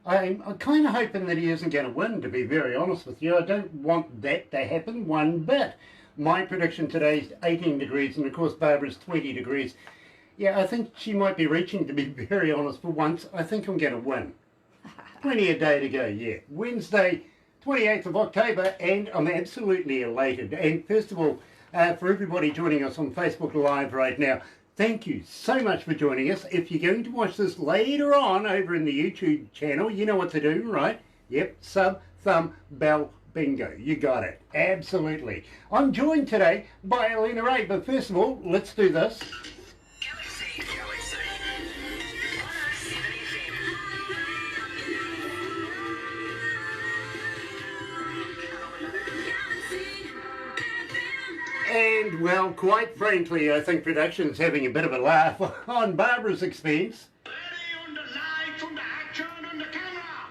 I'm kind of hoping that he isn't going to win, to be very honest with you. I don't want that to happen one bit. My prediction today is 18 degrees, and of course Barbara's 20 degrees. Yeah, I think she might be reaching, to be very honest, for once. I think I'm going to win. Plenty of day to go, yeah. Wednesday, 28th of October, and I'm absolutely elated. And first of all, for everybody joining us on Facebook Live right now, thank you so much for joining us. If you're going to watch this later on over in the YouTube channel, you know what to do, right? Yep, sub, thumb, bell, bingo. You got it. Absolutely. I'm joined today by Alena Rae, but first of all, let's do this. And, well, quite frankly, I think production's having a bit of a laugh on Barbara's expense.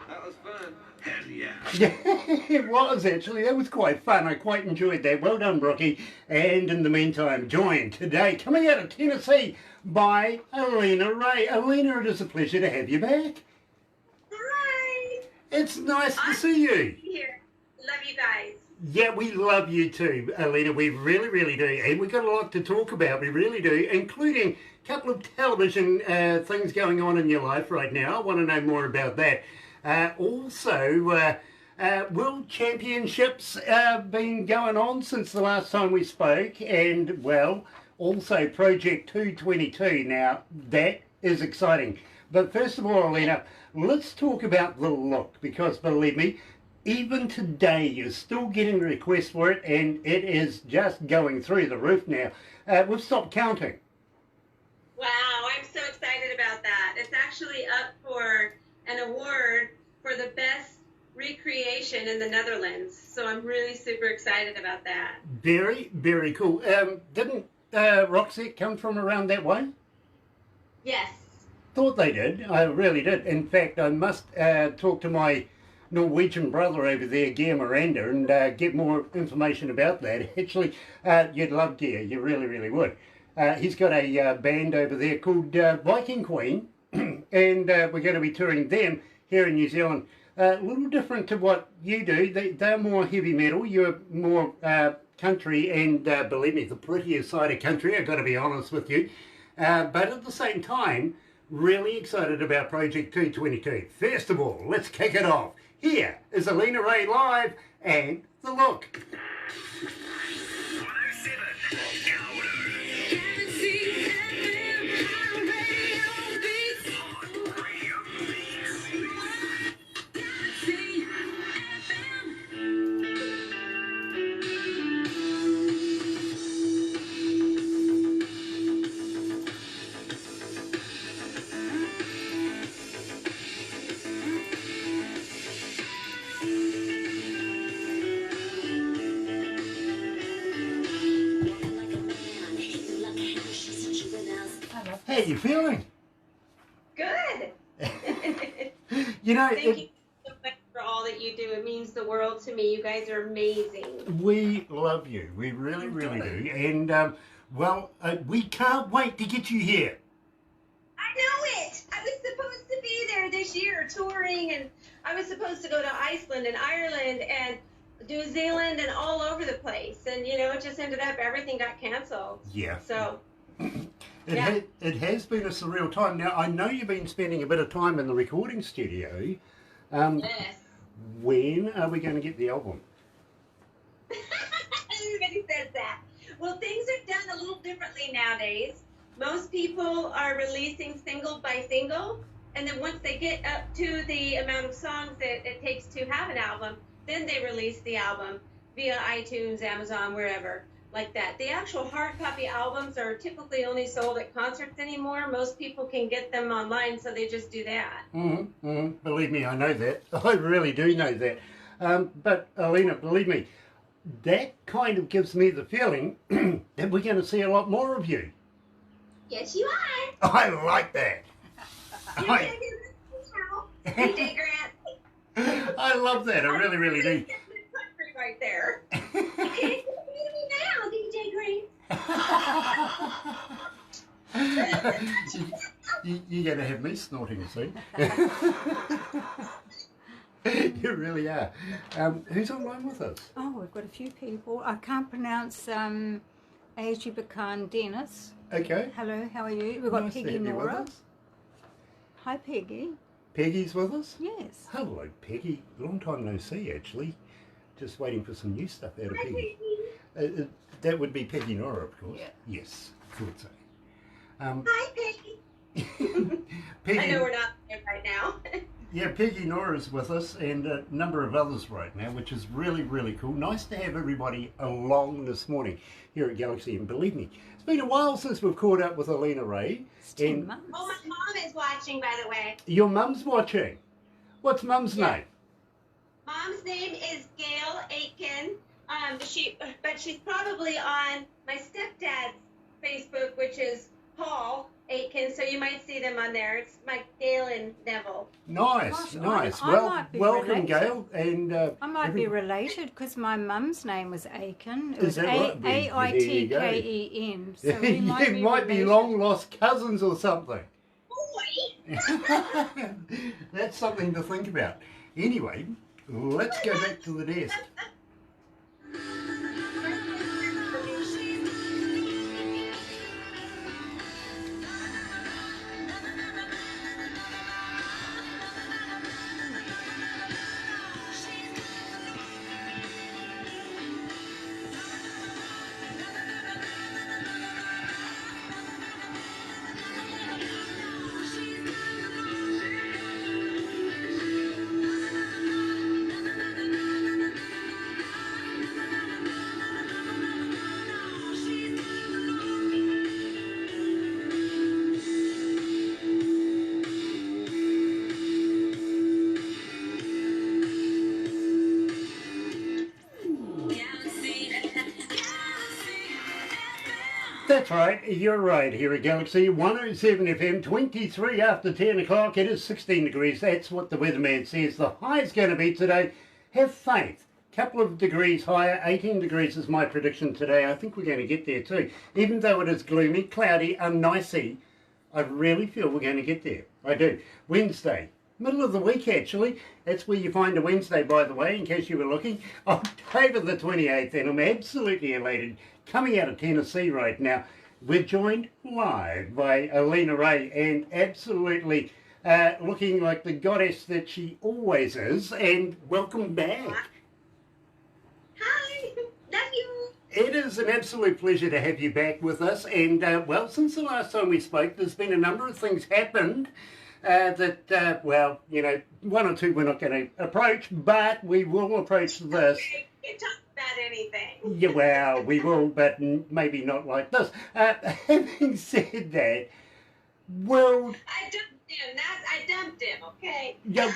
That was fun. Hell yeah. It was, actually. That was quite fun. I quite enjoyed that. Well done, Brookie. And in the meantime, joined today, coming out of Tennessee, by Alena Rae. Alena, it is a pleasure to have you back. Hi. It's nice to see you. Here. Love you guys. Yeah, we love you too, Alena. We really, really do. And we've got a lot to talk about. We really do, including a couple of television things going on in your life right now. I want to know more about that. Also, World Championships been going on since the last time we spoke. And, well, also Project 222. Now, that is exciting. But first of all, Alena, let's talk about the look. Because, believe me, even today, you're still getting requests for it, and it is just going through the roof now. We've stopped counting. Wow, I'm so excited about that. It's actually up for an award for the best recreation in the Netherlands. So I'm really super excited about that. Very, very cool. Didn't Roxette come from around that way? Yes. Thought they did. I really did. In fact, I must talk to my Norwegian brother over there, Geir Miranda, and get more information about that. Actually, you'd love Geir, you really, really would. He's got a band over there called Viking Queen, and we're going to be touring them here in New Zealand. A little different to what you do. They're more heavy metal, you're more country, and believe me, the prettier side of country, I've got to be honest with you. But at the same time, really excited about Project 222. First of all, let's kick it off. Here is Alena Rae live and The Look. 107fm. How you feeling? Good. You know, Thank you so much for all that you do. It means the world to me. You guys are amazing. We love you. We really, really do. And, well, we can't wait to get you here. I know it. I was supposed to be there this year touring, and I was supposed to go to Iceland and Ireland and New Zealand and all over the place. And, you know, it just ended up everything got canceled. Yeah. So... It has been a surreal time. Now, I know you've been spending a bit of time in the recording studio. Yes. When are we going to get the album? Everybody says that. Well, things are done a little differently nowadays. Most people are releasing single by single, and then once they get up to the amount of songs that it takes to have an album, then they release the album via iTunes, Amazon, wherever. Like that. The actual hard copy albums are typically only sold at concerts anymore. Most people can get them online, so they just do that. Believe me, I know that. I really do know that. But, Alena, believe me, that kind of gives me the feeling that we're going to see a lot more of you. Yes, you are. I like that. DJ Grant. I love that. I really, really do. Right there. Now, DJ Green. You're going to have me snorting soon. You really are. Who's online with us? Oh, we've got a few people. I can't pronounce Ajibakan Dennis. Okay. Hello, how are you? We've got Nice to Peggy have you with Nora. us. Hi, Peggy. Peggy's with us? Yes. Hello, Peggy. Long time no see, actually. Just waiting for some new stuff out of Peggy. That would be Peggy Nora, of course. Yeah. Yes, thought so. Hi, Peggy. Peggy, I know we're not there right now. yeah, Peggy Nora's with us and a number of others right now, which is really, really cool. Nice to have everybody along this morning here at Galaxy. And believe me, it's been a while since we've caught up with Alena Rae. It's 10 And months. Oh, my mom is watching, by the way. your mum's watching. What's mum's name? Mom's name is Gail Aiken. But she's probably on my stepdad's Facebook, which is Paul Aiken. So you might see them on there. It's my Gail and Neville. Nice, Gosh, nice. I Well, might be welcome, related. Gail. And I might be related because my mum's name was Aiken. It Is was that right? There you Aitken. So we you might be be related. long lost cousins or something. Boy! That's something to think about. Anyway, let's go back to the desk. That's right, you're right. Here at Galaxy 107 FM, 23 after 10 o'clock. It is 16 degrees. That's what the weatherman says. The high is going to be today. Have faith. Couple of degrees higher. 18 degrees is my prediction today. I think we're going to get there too. Even though it is gloomy, cloudy, unicey, I really feel we're going to get there. I do. Wednesday. Middle of the week, actually. That's where you find a Wednesday, by the way, in case you were looking. October the 28th, and I'm absolutely elated. Coming out of Tennessee right now, we're joined live by Alena Rae, and absolutely looking like the goddess that she always is. And welcome back. Hi! Love you! It is an absolute pleasure to have you back with us. And, well, since the last time we spoke, there's been a number of things happened well, you know, one or two we're not going to approach, but we will approach this. Okay, you can talk about anything. Yeah, well, we will, but maybe not like this. Having said that, world... I dumped him, okay? Yeah,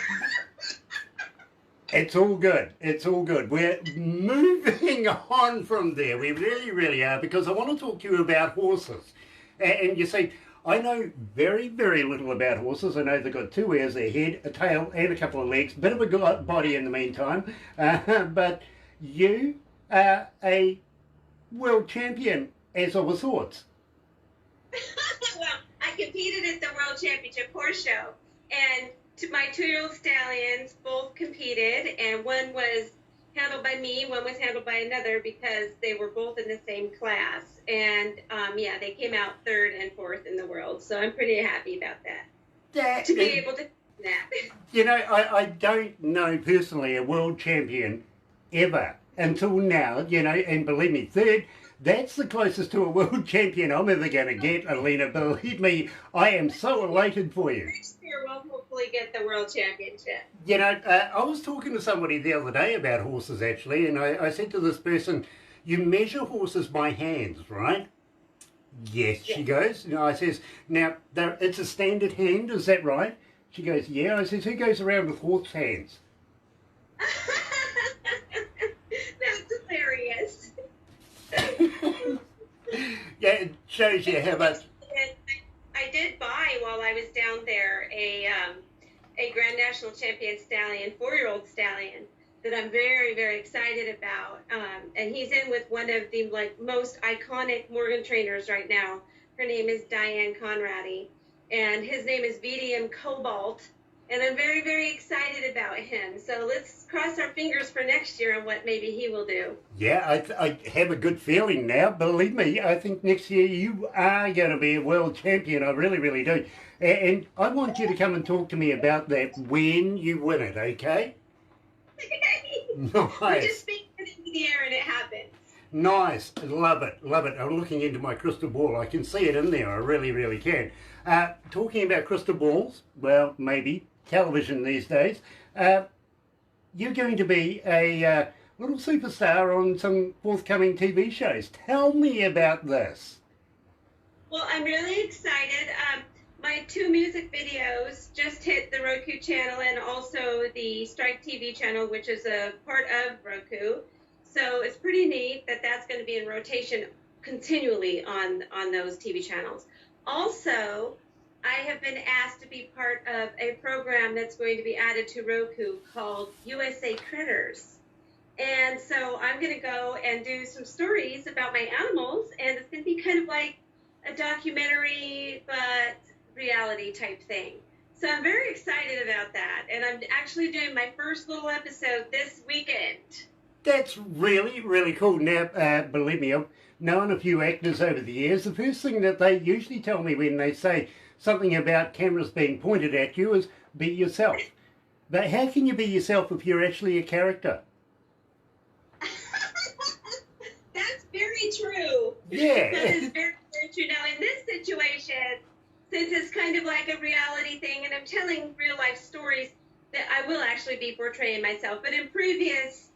it's all good. It's all good. We're moving on from there. We really, really are, because I want to talk to you about horses. And you see, I know very, very little about horses. I know they've got two ears, a head, a tail, and a couple of legs. Bit of a body in the meantime. But you are a world champion, as of sorts. Well, I competed at the World Championship Horse Show, and my 2-year-old stallions both competed, and one was handled by me, one was handled by another, because they were both in the same class. And yeah, they came out 3rd and 4th in the world, so I'm pretty happy about that. To be able to do that. You know, I don't know personally a world champion ever until now, you know, and believe me, 3rd, that's the closest to a world champion I'm ever going to get, Alena. Believe me, I am so elated for you. Next year we'll hopefully get the World Championship. You know, I was talking to somebody the other day about horses, actually, and I said to this person, you measure horses by hands, right? Yes, she goes. You know, I says, now, it's a standard hand, is that right? She goes, yeah. I says, who goes around with horse hands? That's hilarious. Yeah, it shows you how much... I did buy, while I was down there, a Grand National Champion stallion, 4-year-old stallion, that I'm very, very excited about. And he's in with one of the most iconic Morgan trainers right now. Her name is Diane Conradi, and his name is VDM Cobalt. And I'm very, very excited about him. So let's cross our fingers for next year and what maybe he will do. Yeah, I have a good feeling now. Believe me, I think next year you are going to be a world champion. I really, really do. And I want you to come and talk to me about that when you win it, okay? We just Nice. speak it into the air and it happens. Nice. Love it. Love it. I'm looking into my crystal ball. I can see it in there. I really, really can. Talking about crystal balls, well, maybe television these days, you're going to be a little superstar on some forthcoming TV shows. Tell me about this. Well, I'm really excited. My 2 music videos just hit the Roku channel and also the Strike TV channel, which is a part of Roku. So it's pretty neat that that's going to be in rotation continually on those TV channels. Also, I have been asked to be part of a program that's going to be added to Roku called USA Critters. And so I'm going to go and do some stories about my animals, and it's going to be kind of like a documentary, but reality type thing. So I'm very excited about that. And I'm actually doing my first little episode this weekend. That's really, really cool. Now, believe me, I've known a few actors over the years. The first thing that they usually tell me when they say something about cameras being pointed at you is be yourself. But how can you be yourself if you're actually a character? That's very true. Yeah. That is very, very true. Now, in this situation, since it's kind of like a reality thing and I'm telling real life stories, that I will actually be portraying myself. But in previous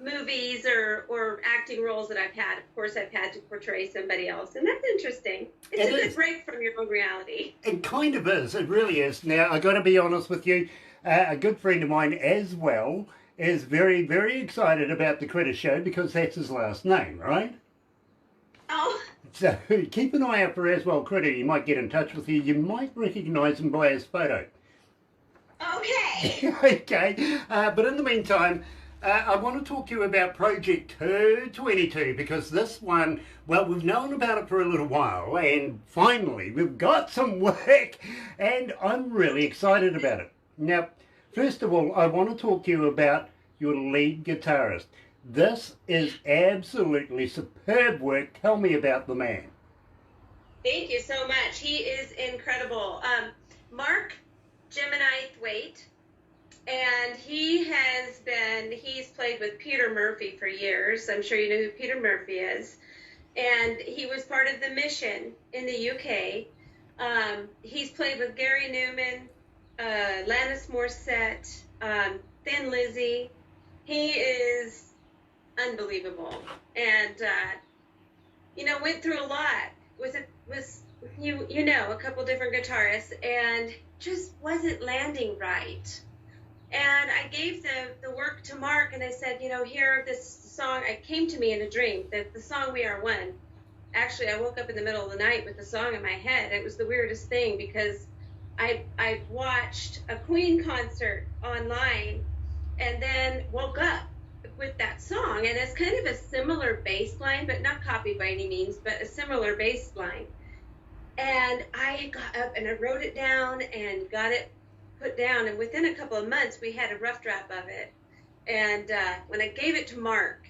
movies or acting roles that I've had, of course, I've had to portray somebody else. And that's interesting. It's a good break from your own reality. It kind of is. It really is. Now, I got to be honest with you. A good friend of mine as well is very, very excited about the Critter Show because that's his last name, right? Oh. So keep an eye out for Aswell Critter. He might get in touch with you. You might recognise him by his photo. Okay. Okay. But in the meantime, I want to talk to you about Project 222 because this one, well, we've known about it for a little while and finally we've got some work and I'm really excited about it. Now, first of all, I want to talk to you about your lead guitarist. This is absolutely superb work. Tell me about the man. Thank you so much. He is incredible. Mark Gemini Thwaite, and he's played with Peter Murphy for years. I'm sure you know who Peter Murphy is. And he was part of The Mission in the UK. He's played with Gary Newman, Alanis Morissette, Thin Lizzy. He is unbelievable, and went through a lot with a couple different guitarists, and just wasn't landing right. And I gave the work to Mark, and I said, here, this song. It came to me in a dream that the song "We Are One." Actually, I woke up in the middle of the night with the song in my head. It was the weirdest thing because I watched a Queen concert online, and then woke up with that song, and it's kind of a similar bass line, but not copied by any means, but a similar bass line. And I got up and I wrote it down and got it put down, and within a couple of months we had a rough draft of it. And when I gave it to Mark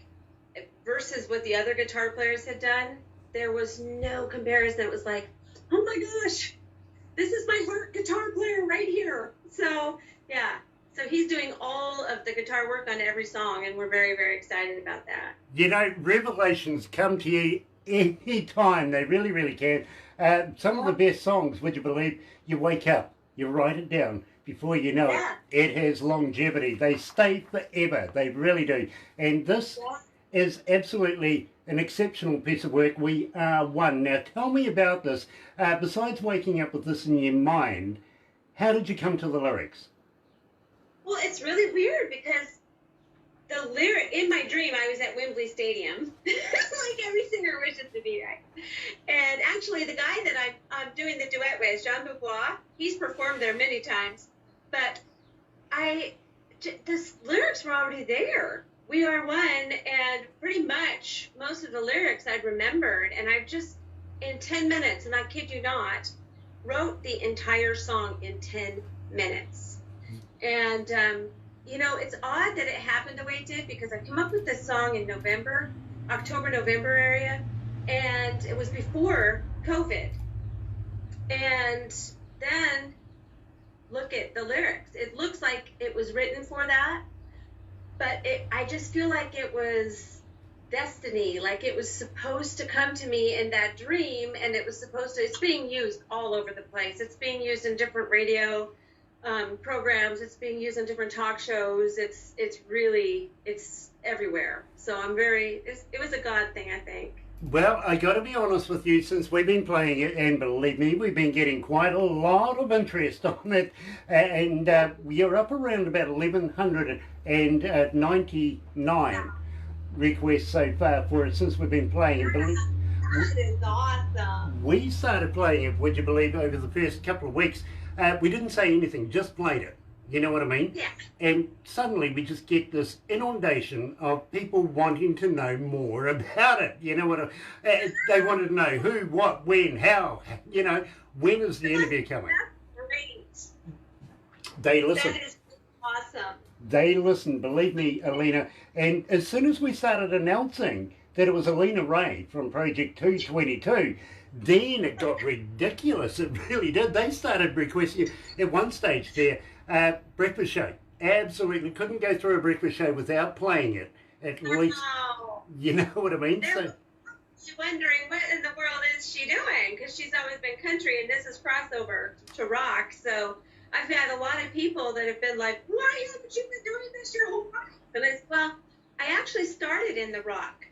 versus what the other guitar players had done, there was no comparison. It was like, oh my gosh, this is my work guitar player right here. So yeah. So he's doing all of the guitar work on every song, and we're very, very excited about that. Revelations come to you any time. They really, really can. Some of the best songs, would you believe, you wake up, you write it down. Before you know it has longevity. They stay forever. They really do. And this is absolutely an exceptional piece of work. We Are One. Now, tell me about this. Besides waking up with this in your mind, how did you come to the lyrics? Well, it's really weird because the lyric in my dream, I was at Wembley Stadium, like every singer wishes to be, right? And actually, the guy that I'm doing the duet with, Jean Beaubois, he's performed there many times, but the lyrics were already there. We are one, and pretty much most of the lyrics I'd remembered, and I just, in 10 minutes, and I kid you not, wrote the entire song in 10 minutes. And, you know, it's odd that it happened the way it did because I came up with this song in November, October, November area, and it was before COVID. And then look at the lyrics. It looks like it was written for that, but I just feel like it was destiny, like it was supposed to come to me in that dream, and it was supposed to, it's being used all over the place. It's being used in different radio programs. It's being used in different talk shows. It's everywhere. So it was a God thing, I think. Well, I got to be honest with you, since we've been playing it, and believe me, we've been getting quite a lot of interest on it, and you're up around about 1,199 requests so far for it since we've been playing it. That is awesome. We started playing it, would you believe, over the first couple of weeks. We didn't say anything, just played it. You know what I mean? Yeah. And suddenly we just get this inundation of people wanting to know more about it. You know what? They wanted to know who, what, when, how. You know, when is the interview coming? That's great. They listen. That is awesome. They listen, believe me, Alena. And as soon as we started announcing that it was Alena Rae from Project 222, then it got ridiculous. It really did. They started requesting at one stage there. Breakfast show. Absolutely couldn't go through a breakfast show without playing it. At least, you know what I mean? They're wondering what in the world is she doing, because she's always been country and this is crossover to rock. So I've had a lot of people that have been like, why haven't you been doing this your whole life? And I said, well, I actually started in the rock.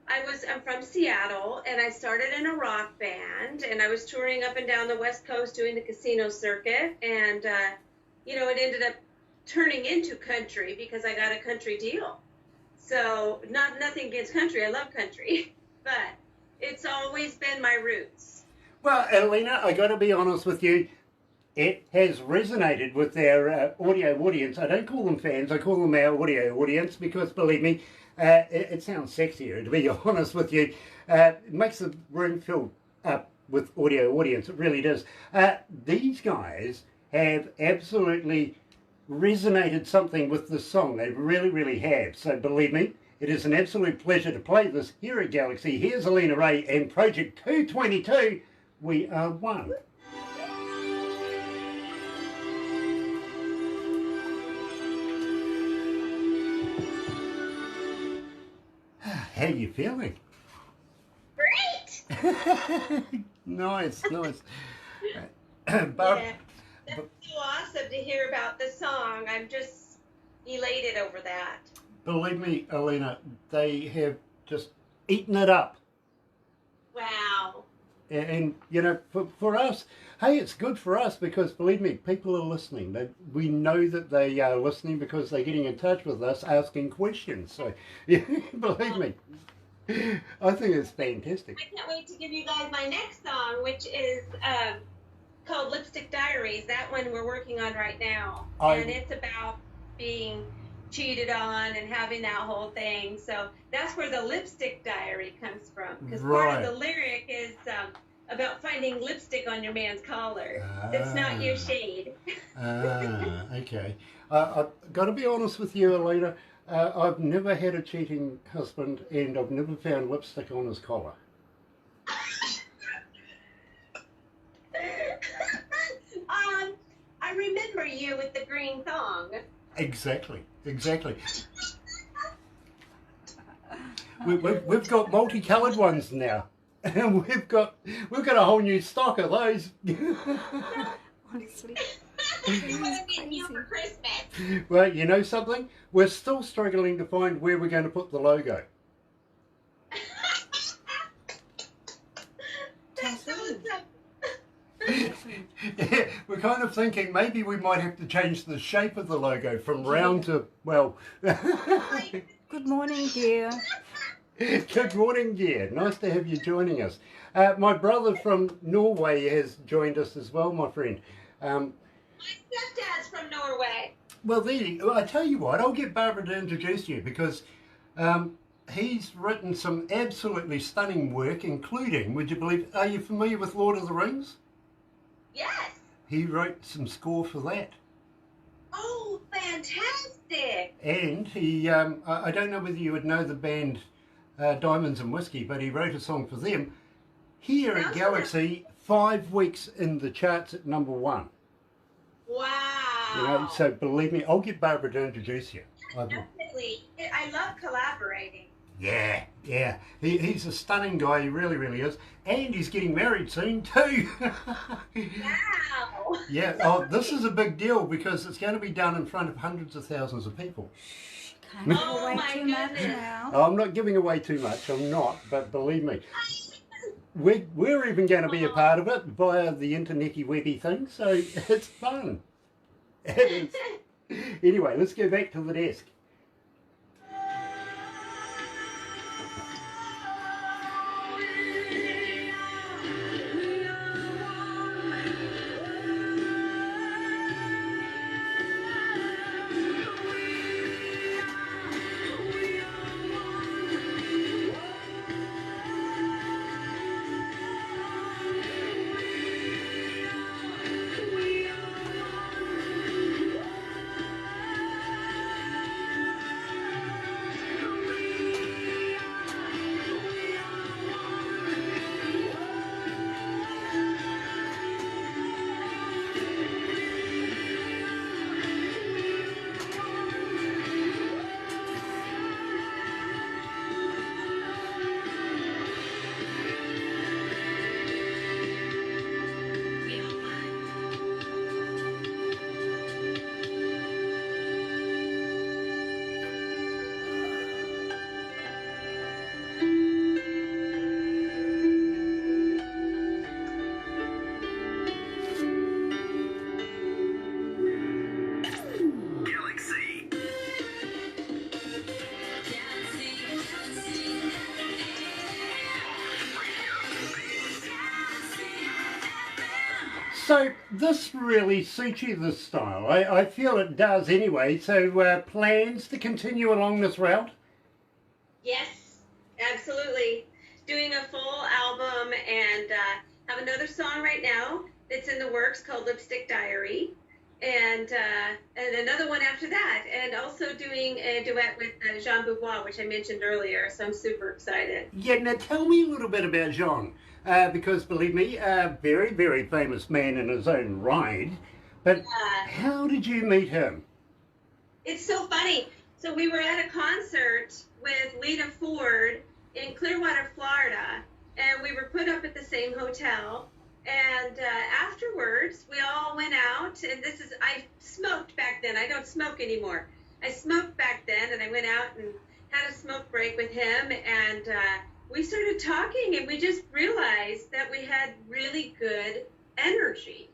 I'm from Seattle, and I started in a rock band, and I was touring up and down the West Coast doing the casino circuit, and you know, it ended up turning into country because I got a country deal. So nothing against country. I love country. But it's always been my roots. Well, Alena, I got to be honest with you. It has resonated with our audio audience. I don't call them fans. I call them our audio audience because, believe me, it sounds sexier, to be honest with you. It makes the room fill up with audio audience. It really does. These guys have absolutely resonated something with this song. They really, really have. So believe me, it is an absolute pleasure to play this here at Galaxy. Here's Alena Rae and Project 222. We are one. How are you feeling? Great! Nice, nice. Yeah. That's so awesome to hear about the song. I'm just elated over that. Believe me, Alena, they have just eaten it up. Wow. And you know, for us, hey, it's good for us because, believe me, people are listening. We know that they are listening because they're getting in touch with us, asking questions. So, yeah, believe me, I think it's fantastic. I can't wait to give you guys my next song, which is called Lipstick Diaries. That one we're working on right now. And it's about being cheated on and having that whole thing. So that's where the lipstick diary comes from. Because part of the lyric is about finding lipstick on your man's collar. That's not your shade. Okay. I've got to be honest with you, Alena. I've never had a cheating husband, and I've never found lipstick on his collar. I remember you with the green thong. Exactly. We've got multicoloured ones now, and we've got a whole new stock of those. Honestly. What I'm getting you for Christmas. Well, you know something? We're still struggling to find where we're going to put the logo. That's awesome. Yeah, we're kind of thinking maybe we might have to change the shape of the logo from round to, well... Good morning, dear. Good morning, dear. Nice to have you joining us. My brother from Norway has joined us as well, my friend. My stepdad's from Norway. Well, I tell you what, I'll get Barbara to introduce you because he's written some absolutely stunning work, including, would you believe, are you familiar with Lord of the Rings? Yes. He wrote some score for that. Oh, fantastic! And he, I don't know whether you would know the band Diamonds and Whiskey, but he wrote a song for them. Here at Sounds Galaxy, 5 weeks in the charts at number 1. Wow. You know, so believe me, I'll get Barbara to introduce you. Definitely. I love collaborating. Yeah, yeah. He's a stunning guy, he really, really is. And he's getting married soon too. Wow. Yeah, oh, this is a big deal because it's going to be done in front of hundreds of thousands of people. Can't give Oh away my too much goodness. now. I'm not giving away too much, I'm not, but believe me, we're even going to be a part of it via the internety webby thing, so it's fun. It is. Anyway, let's go back to the desk. So this really suits you, this style. I feel it does anyway. So plans to continue along this route? Yes, absolutely. Doing a full album and have another song right now that's in the works called Lipstick Diary. And another one after that. And also doing a duet with Jean Beauvoir, which I mentioned earlier. So I'm super excited. Yeah, now tell me a little bit about Jean. Because believe me, a very, very famous man in his own right. But how did you meet him? It's so funny. So we were at a concert with Lita Ford in Clearwater, Florida, and we were put up at the same hotel. And afterwards, we all went out, and I smoked back then. I don't smoke anymore. I smoked back then, and I went out and had a smoke break with him, and we started talking, and we just realized that we had really good energy.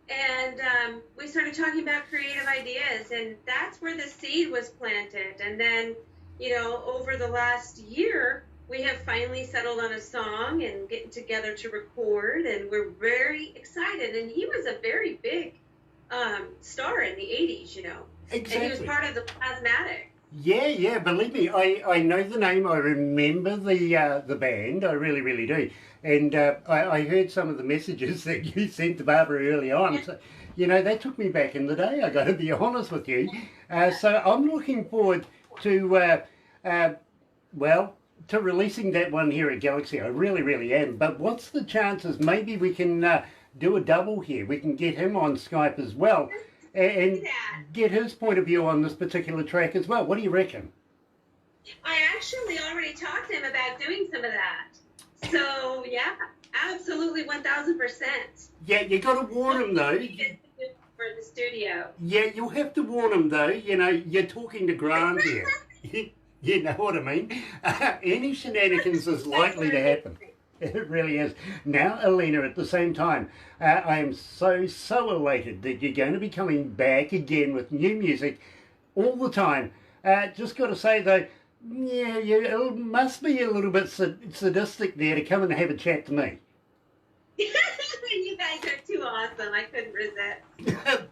And we started talking about creative ideas, and that's where the seed was planted. And then, over the last year, we have finally settled on a song and getting together to record, and we're very excited. And he was a very big star in the 80s, Exactly. And he was part of the Plasmatic. Yeah, believe me, I know the name, I remember the band, I really, really do. And I heard some of the messages that you sent to Barbara early on. So, that took me back in the day, I got to be honest with you. So I'm looking forward to, to releasing that one here at Galaxy. I really, really am. But what's the chances maybe we can do a double here? We can get him on Skype as well. And get his point of view on this particular track as well. What do you reckon? I actually already talked to him about doing some of that. So, yeah, absolutely 1,000%. Yeah, you got to warn him, though. For the studio. Yeah, you'll have to warn him, though. You're talking to Grant here. You know what I mean? Any shenanigans is likely to happen. It really is. Now, Alena, at the same time, I am so elated that you're going to be coming back again with new music all the time. Just got to say, though, yeah, it must be a little bit sadistic there to come and have a chat to me. You guys are too awesome. I couldn't resist.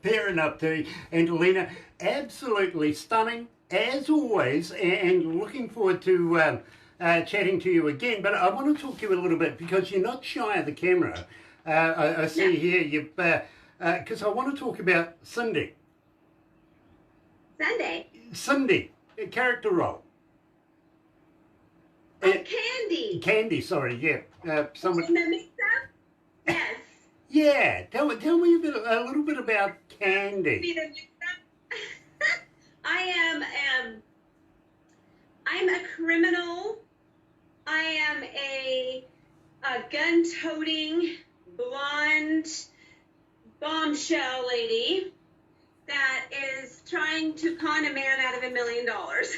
Fair enough, too. And Alena, absolutely stunning, as always, and looking forward to chatting to you again. But I want to talk to you a little bit because you're not shy of the camera. I see here you've because I want to talk about Cindy. Sunday. Cindy, a character role. Oh, Candy. Candy, sorry, yeah. In the mix-up? Yes. Yeah, tell me a little bit about Candy. Be the mix-up. I'm a criminal. I am a gun-toting, blonde bombshell lady that is trying to con a man out of $1 million. That's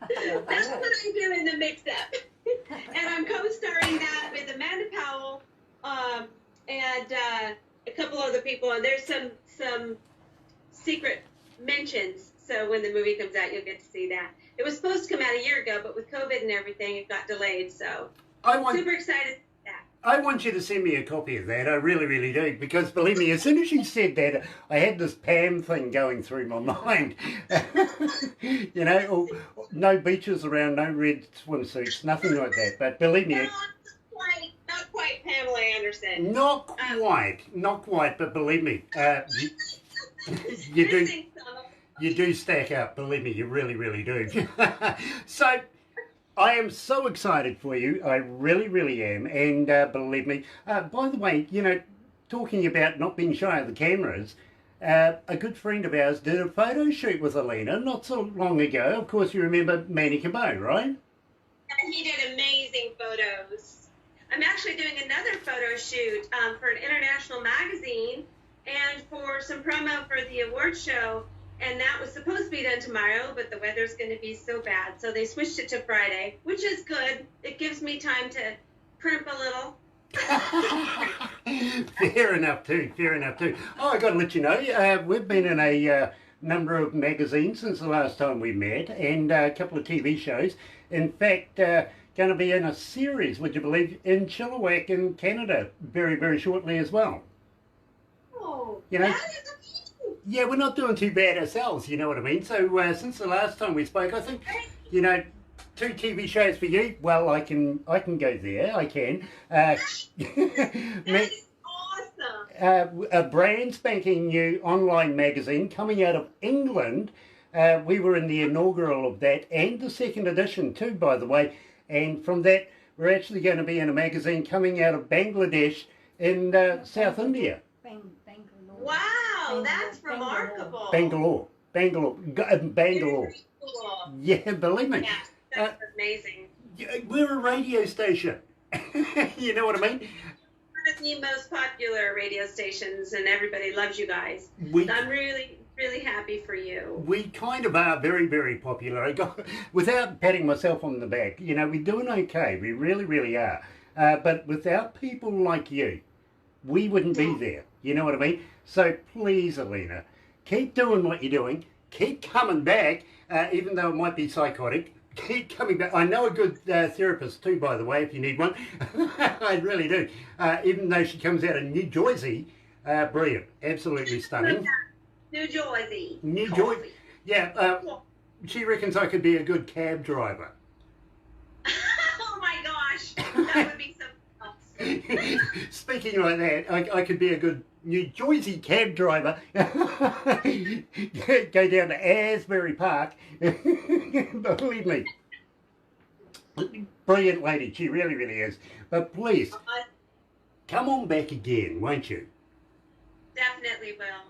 what I do in the mix-up. And I'm co-starring that with Amanda Powell and a couple other people. And there's some secret mentions. So when the movie comes out, you'll get to see that. It was supposed to come out a year ago, but with COVID and everything, it got delayed. So super excited. I want you to send me a copy of that. I really, really do. Because believe me, as soon as you said that, I had this Pam thing going through my mind. You know, no beaches around, no red swimsuits, nothing like that. But believe me... No, not quite Pamela Anderson. Not quite, but believe me, you do stack up. Believe me, you really, really do. So... I am so excited for you. I really, really am. And believe me, by the way, you know, talking about not being shy of the cameras, a good friend of ours did a photo shoot with Alena not so long ago. Of course, you remember Manny Cabot, right? And he did amazing photos. I'm actually doing another photo shoot for an international magazine and for some promo for the award show. And that was supposed to be done tomorrow, but the weather's going to be so bad. So they switched it to Friday, which is good. It gives me time to primp a little. Fair enough too. Oh, I got to let you know, we've been in a number of magazines since the last time we met, and a couple of TV shows. In fact, going to be in a series, would you believe, in Chilliwack in Canada very, very shortly as well. Oh, you know, that is amazing. Yeah, we're not doing too bad ourselves, you know what I mean? So since the last time we spoke, I think, you know, 2 TV shows for you. Well, I can go there. I can. That is awesome. A brand spanking new online magazine coming out of England. We were in the inaugural of that and the second edition too, by the way. And from that, we're actually going to be in a magazine coming out of Bangladesh in South India. Wow, that's remarkable. Bangalore. Cool. Yeah, believe me. Yeah, that's amazing. We're a radio station. You know what I mean? One of the most popular radio stations, and everybody loves you guys. So I'm really, really happy for you. We kind of are very, very popular. Without patting myself on the back, you know, we're doing okay. We really, really are. But without people like you, we wouldn't be there. You know what I mean? So please, Alena, keep doing what you're doing. Keep coming back, even though it might be psychotic. Keep coming back. I know a good therapist too, by the way, if you need one. I really do. Even though she comes out of New Jersey, brilliant. Absolutely stunning. New Jersey. Yeah, she reckons I could be a good cab driver. Oh my gosh, that would be something else. Speaking like that, I could be a good New Jersey cab driver. Go down to Asbury Park. Believe me. Brilliant lady, she really, really is. But please, come on back again, won't you? Definitely will.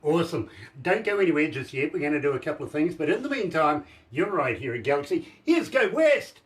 Awesome. Don't go anywhere just yet. We're going to do a couple of things. But in the meantime, you're right here at Galaxy. Here's Go West.